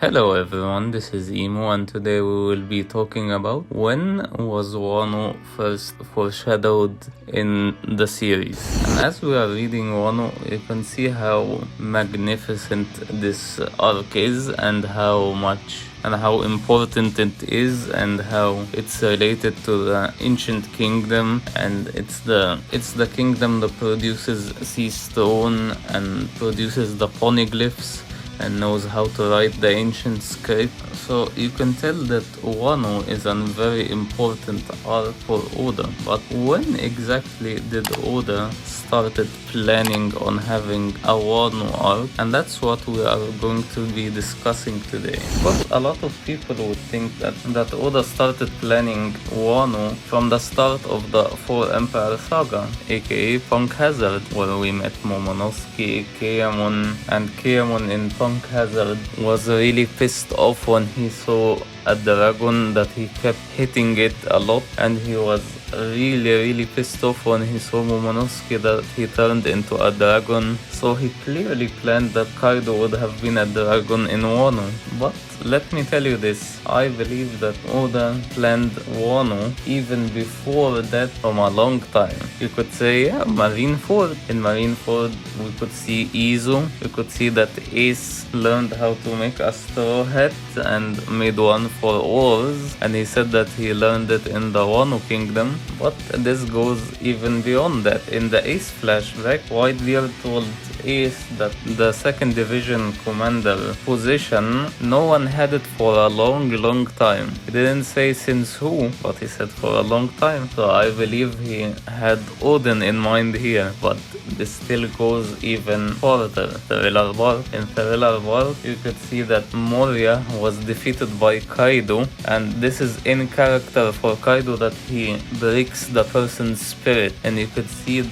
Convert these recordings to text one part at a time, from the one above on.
Hello everyone, this is Emo and today we will be talking about when was Wano first foreshadowed in the series. And as we are reading Wano, you can see how magnificent this arc is and how important it is and how it's related to the ancient kingdom, and it's the kingdom that produces sea stone and produces the poneglyphs and knows how to write the ancient script. So you can tell that Wano is a very important arc for Oda. But when exactly did Oda started planning on having a Wano arc? And that's what we are going to be discussing today. But a lot of people would think that Oda started planning Wano from the start of the Four Empire Saga, aka Punk Hazard, where we met Momonosuke, Keyamon, and Keyamon in Punk Hazard was really pissed off when he saw a dragon that he kept hitting it a lot, and he was really pissed off when he saw Momonosuke that he turned into a dragon. So he clearly planned that Kaido would have been a dragon in Wano. But let me tell you this, I believe that Oda planned Wano even before that from a long time. You could say, yeah, Marineford. In Marineford, we could see Izu. We could see that Ace learned how to make a straw hat and made one for oars. And he said that he learned it in the Wano Kingdom. But this goes even beyond that. In the Ace flashback, Whitebeard told Ace that the 2nd Division commander position, no one had it for a long time. He didn't say since who, but he said for a long time. So I believe he had Odin in mind here, but this still goes even further. Thriller Bark. In Thriller Bark, you could see that Moria was defeated by Kaido, and this is in character for Kaido that he breaks the person's spirit, and you could see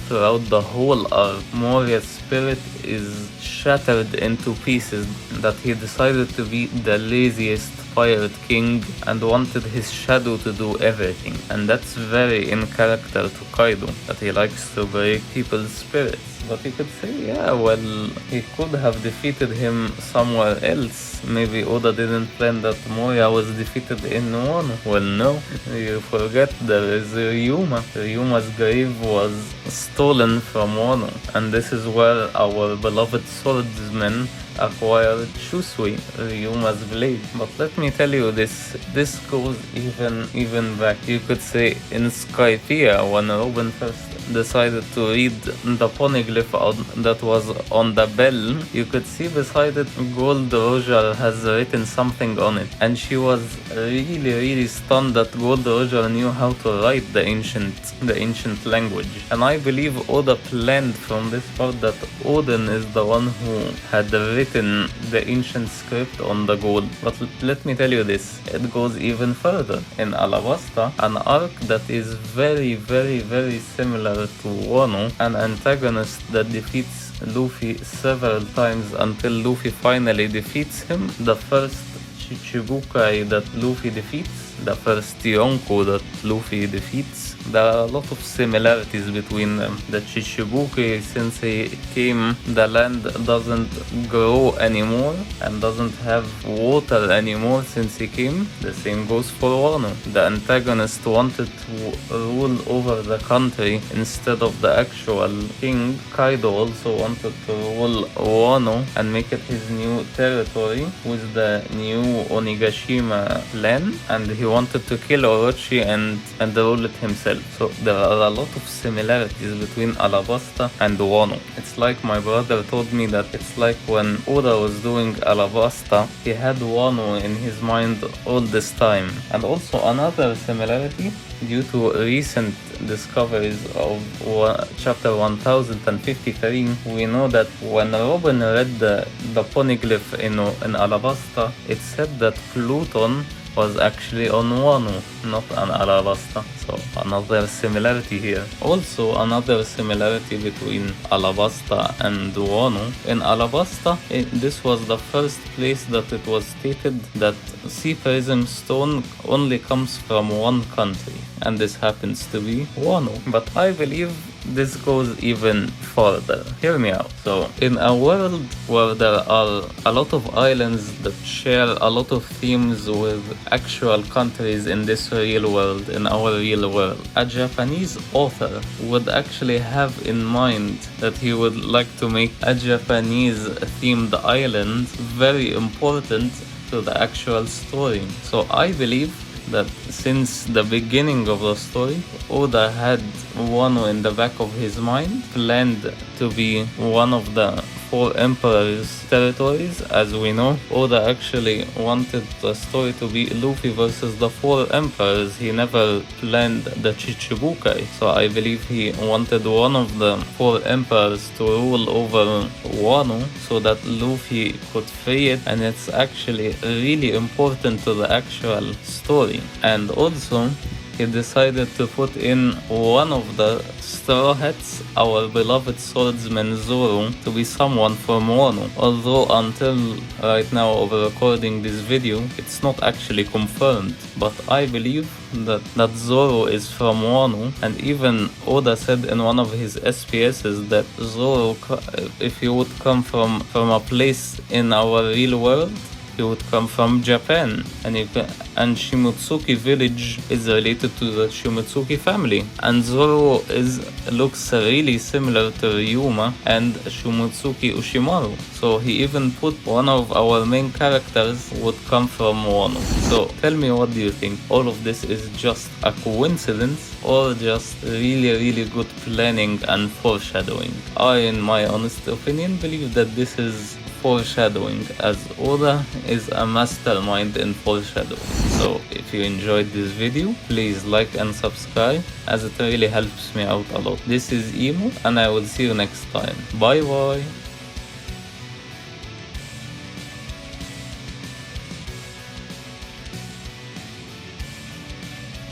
throughout the whole arc, Moria's spirit is shattered into pieces, that he decided to be the laziest pirate king and wanted his shadow to do everything. And that's very in character to Kaido, that he likes to break people's spirits. But you could say, yeah, well, he could have defeated him somewhere else. Maybe Oda didn't plan that Moria was defeated in Wano. Well, no, you forget there is Ryuma. Ryuma's grave was stolen from Wano, and this is where our beloved swordsman acquired Shusui, Ryuma's blade. But let me tell you, this goes even back. You could say in Skypiea, when Robin first decided to read the poneglyph that was on the bell, you could see beside it Gold Roger has written something on it, and she was really stunned that Gold Roger knew how to write the ancient language. And I believe Oda planned from this part that Odin is the one who had written the ancient script on the gold. But let me tell you this, it goes even further. In Alabasta, an arc that is very similar to Wano, an antagonist that defeats Luffy several times until Luffy finally defeats him. The first Chichibukai that Luffy defeats, the first Yonko that Luffy defeats. There are a lot of similarities between them. The Chichibukai, since he came, the land doesn't grow anymore and doesn't have water anymore since he came. The same goes for Wano. The antagonist wanted to rule over the country instead of the actual king. Kaido also wanted to rule Wano and make it his new territory with the new Onigashima land, and he wanted to kill Orochi and rule it himself. So there are a lot of similarities between Alabasta and Wano. It's like my brother told me that it's like when Oda was doing Alabasta, he had Wano in his mind all this time. And also another similarity, due to recent discoveries of chapter 1053, we know that when Robin read the poneglyph in Alabasta, it said that Pluton was actually on Wano, not on Alabasta. So another similarity here. Also another similarity between Alabasta and Wano. In Alabasta, this was the first place that it was stated that sea prism stone only comes from one country, and this happens to be Wano. But I believe this goes even further. Hear me out. So, in a world where there are a lot of islands that share a lot of themes with actual countries in this real world, in our real world, a Japanese author would actually have in mind that he would like to make a Japanese themed island very important to the actual story. So I believe that since the beginning of the story, Oda had Wano in the back of his mind, planned to be one of the 4 emperors' territories. As we know, Oda actually wanted the story to be Luffy versus the 4 emperors. He never planned the Chichibukai. So I believe he wanted one of the 4 emperors to rule over Wano so that Luffy could free it, and it's actually really important to the actual story. And also, he decided to put in one of the Straw Hats, our beloved swordsman Zoro, to be someone from Wano. Although until right now of recording this video, it's not actually confirmed. But I believe that Zoro is from Wano, and even Oda said in one of his SPSs that Zoro, if he would come from a place in our real world, he would come from Japan, and Shimotsuki village is related to the Shimotsuki family, and Zoro looks really similar to Ryuma and Shimotsuki Ushimaru. So he even put one of our main characters would come from Wano. So tell me, what do you think? All of this is just a coincidence or just really good planning and foreshadowing? I, in my honest opinion, believe that this is foreshadowing, as Oda is a mastermind in foreshadowing. So if you enjoyed this video, please like and subscribe, as it really helps me out a lot. This is Emo, and I will see you next time. Bye bye.